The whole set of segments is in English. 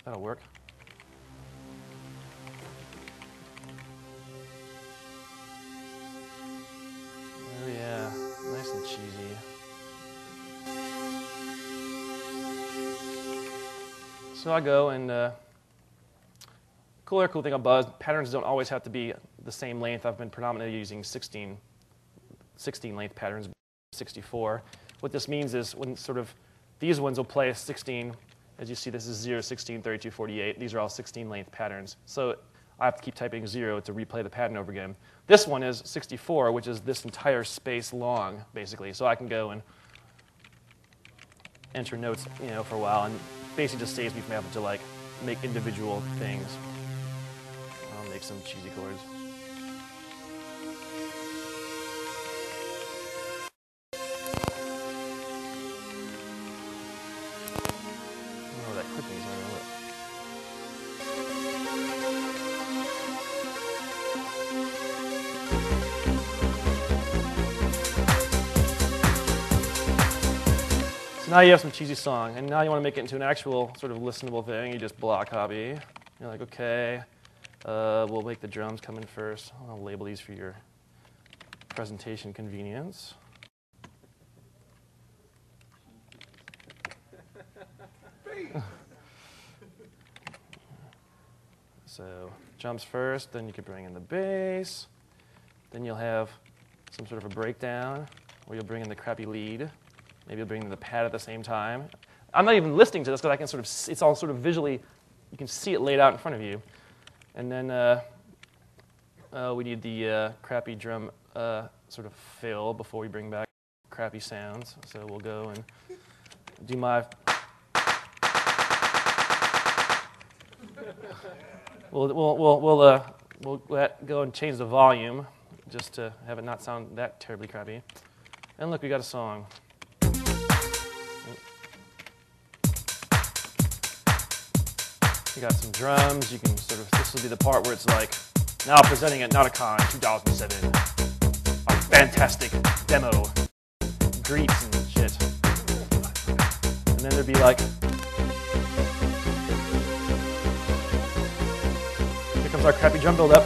That'll work. Oh yeah, nice and cheesy. So I go and cool thing about Buzz, patterns don't always have to be the same length. I've been predominantly using 16 length patterns, 64. What this means is when sort of these ones will play 16. As you see, this is 0, 16, 32, 48. These are all 16 length patterns. So I have to keep typing 0 to replay the pattern over again. This one is 64, which is this entire space long, basically. So I can go and enter notes, for a while, and basically just saves me from having to like make individual things. I'll make some cheesy chords. Oh, that clipping's on it. So now you have some cheesy song, and now you want to make it into an actual sort of listenable thing. You just block copy. You're like, okay, we'll make the drums come in first. I'll label these for your presentation convenience. So drums first, then you could bring in the bass. Then you'll have some sort of a breakdown where you'll bring in the crappy lead. Maybe you'll bring in the pad at the same time. I'm not even listening to this because I can sort of, it's all sort of visually, you can see it laid out in front of you. And then we need the crappy drum sort of fill before we bring back crappy sounds. So we'll go and do my, we'll go and change the volume just to have it not sound that terribly crappy. And look, we got a song. You got some drums. You can sort of, this will be the part where it's like, now presenting at Nauticon 2007. A fantastic demo. Greets and shit. And then there'd be like, here comes our crappy drum build-up.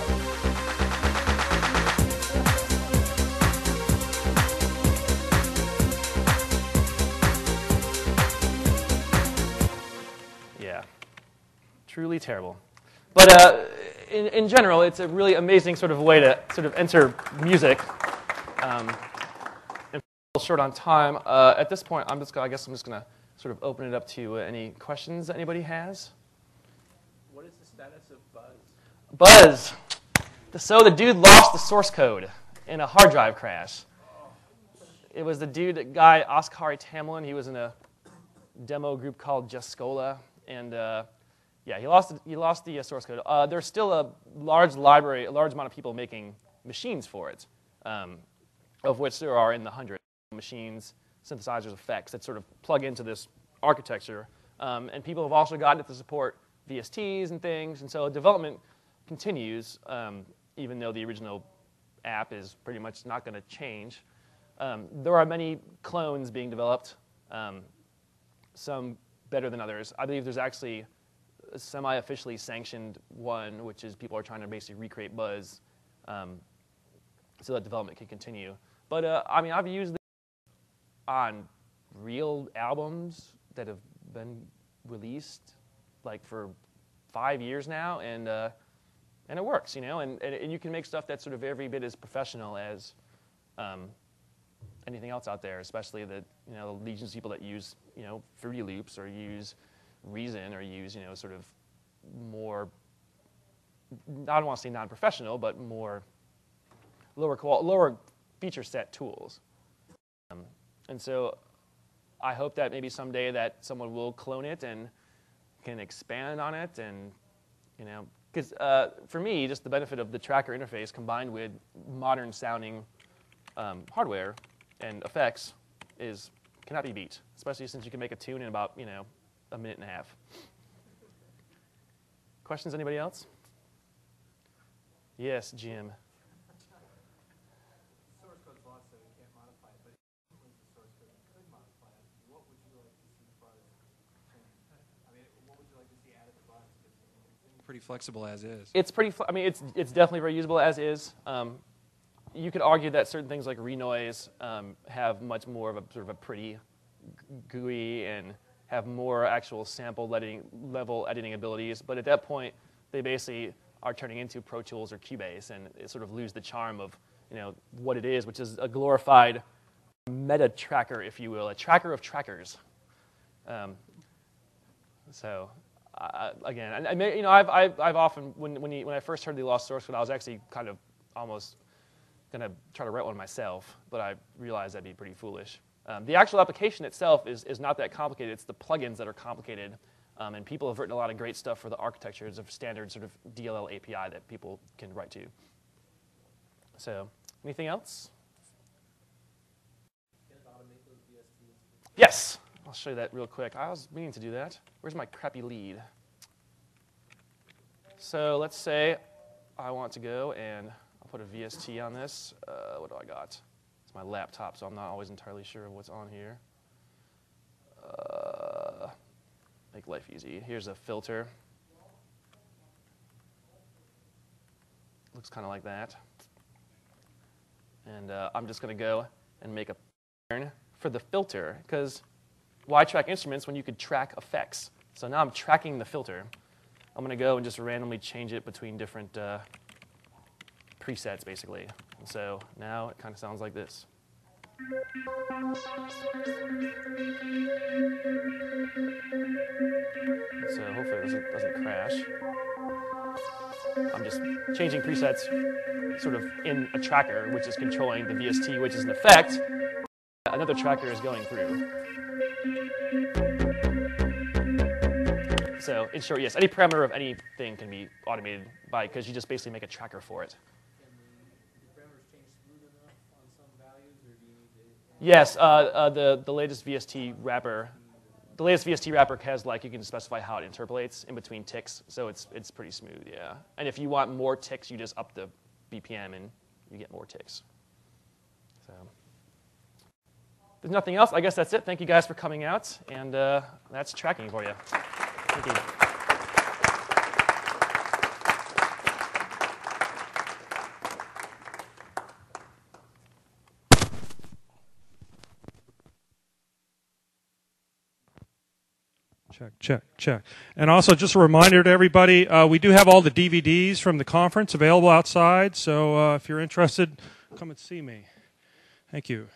Yeah. Truly terrible. But in general, it's a really amazing sort of way to sort of enter music. And a little short on time. At this point, I guess I'm just going to sort of open it up to any questions that anybody has. What is the status of Buzz? Buzz. So the dude lost the source code in a hard drive crash. It was the guy, Oskari Tamlin. He was in a demo group called Jescola. And yeah, he lost the source code. There's still a large library, a large amount of people making machines for it, of which there are in the hundreds of machines, synthesizers, effects that sort of plug into this architecture. And people have also gotten it to support VSTs and things. And so development continues, even though the original app is pretty much not going to change. There are many clones being developed, some better than others. I believe there's actually a semi-officially sanctioned one, which is people are trying to basically recreate Buzz so that development can continue. But I mean, I've used it on real albums that have been released like for 5 years now, and it works, and you can make stuff that's sort of every bit as professional as anything else out there, especially the legions of people that use Fruity Loops or use Reason or use sort of more, I don't want to say non-professional, but more lower feature set tools. And so I hope that maybe someday that someone will clone it and can expand on it, and because for me, just the benefit of the tracker interface combined with modern sounding hardware and effects cannot be beat, especially since you can make a tune in about a minute and a half. Questions, anybody else? Yes, Jim. Source code's lost, so we can't modify it. But if it was the source code, you could modify it. What would you like to see Buzz change? I mean, what would you like to see added to pretty flexible as is. It's pretty. I mean, it's definitely very usable as is. You could argue that certain things like renoise have much more of a sort of a pretty GUI and have more actual sample level editing abilities. But at that point, they basically are turning into Pro Tools or Cubase, and it sort of lose the charm of what it is, which is a glorified meta tracker, if you will, a tracker of trackers. So again, I've often when I first heard the lost source code, I was actually kind of almost gonna try to write one myself, but I realized that'd be pretty foolish. The actual application itself is not that complicated. It's the plugins that are complicated, and people have written a lot of great stuff for the architectures of standard sort of DLL API that people can write to. So, anything else? Yes, I'll show you that real quick. I was meaning to do that. Where's my crappy lead? So let's say I want to go and I'll put a VST on this. What do I got? It's my laptop, so I'm not always entirely sure of what's on here. Make life easy. Here's a filter. Looks kind of like that. And I'm just going to go and make a pattern for the filter, because why track instruments when you could track effects? So now I'm tracking the filter. I'm going to go and just randomly change it between different presets, basically. And so now it kind of sounds like this. So hopefully it doesn't crash. I'm just changing presets sort of in a tracker, which is controlling the VST, which is an effect another tracker is going through. So in short, yes, any parameter of anything can be automated because you just basically make a tracker for it. Can the parameters change smooth enough on some values, or do you need to? Yes, the latest VST wrapper. The latest VST wrapper has you can specify how it interpolates in between ticks, so it's pretty smooth, yeah. And if you want more ticks, you just up the BPM and you get more ticks. So there's nothing else. I guess that's it. Thank you guys for coming out, and that's tracking for you. Thank you. Check. And also, just a reminder to everybody, we do have all the DVDs from the conference available outside, so if you're interested, come and see me. Thank you.